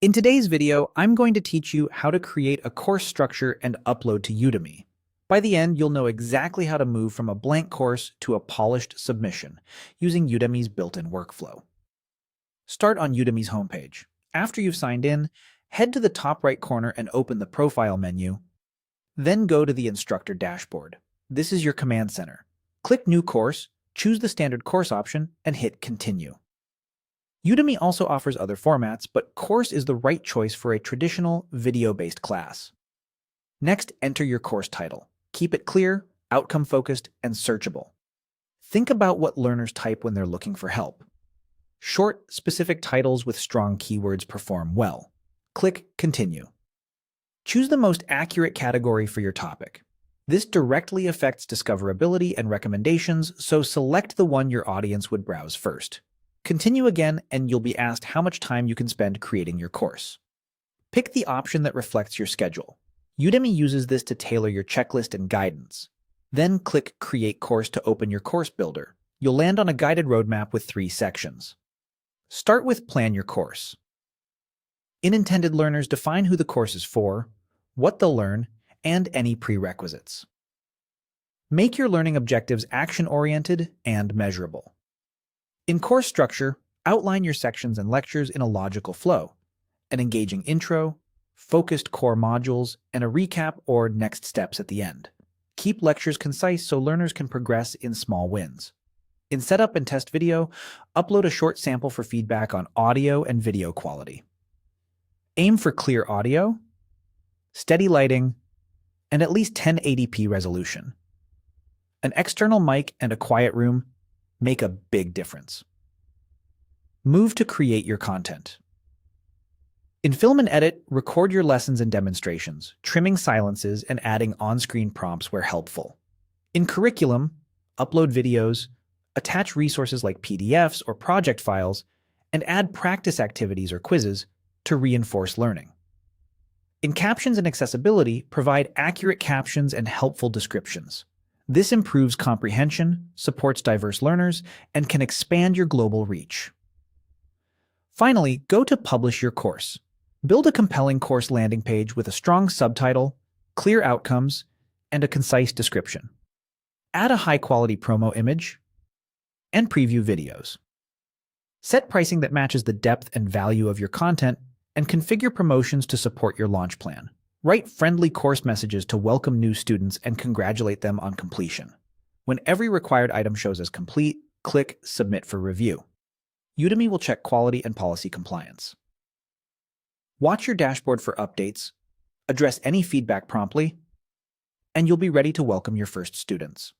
In today's video, I'm going to teach you how to create a course structure and upload to Udemy. By the end, you'll know exactly how to move from a blank course to a polished submission using Udemy's built-in workflow. Start on Udemy's homepage. After you've signed in, head to the top right corner and open the Profile menu. Then go to the Instructor dashboard. This is your command center. Click New Course, choose the Standard Course option, and hit Continue. Udemy also offers other formats, but course is the right choice for a traditional video-based class. Next, enter your course title. Keep it clear, outcome-focused, and searchable. Think about what learners type when they're looking for help. Short, specific titles with strong keywords perform well. Click Continue. Choose the most accurate category for your topic. This directly affects discoverability and recommendations, so select the one your audience would browse first. Continue again, and you'll be asked how much time you can spend creating your course. Pick the option that reflects your schedule. Udemy uses this to tailor your checklist and guidance. Then click Create Course to open your course builder. You'll land on a guided roadmap with 3 sections. Start with Plan your course. In intended learners, define who the course is for, what they'll learn, and any prerequisites. Make your learning objectives action-oriented and measurable. In course structure, outline your sections and lectures in a logical flow, an engaging intro, focused core modules, and a recap or next steps at the end. Keep lectures concise so learners can progress in small wins. In setup and test video, upload a short sample for feedback on audio and video quality. Aim for clear audio, steady lighting, and at least 1080p resolution. An external mic and a quiet room make a big difference. Move to create your content. In Film and Edit, record your lessons and demonstrations, trimming silences and adding on-screen prompts where helpful. In Curriculum, upload videos, attach resources like PDFs or project files, and add practice activities or quizzes to reinforce learning. In Captions and Accessibility, provide accurate captions and helpful descriptions. This improves comprehension, supports diverse learners, and can expand your global reach. Finally, go to Publish your course. Build a compelling course landing page with a strong subtitle, clear outcomes, and a concise description. Add a high-quality promo image and preview videos. Set pricing that matches the depth and value of your content, and configure promotions to support your launch plan. Write friendly course messages to welcome new students and congratulate them on completion. When every required item shows as complete, click Submit for review. Udemy will check quality and policy compliance. Watch your dashboard for updates, address any feedback promptly, and you'll be ready to welcome your first students.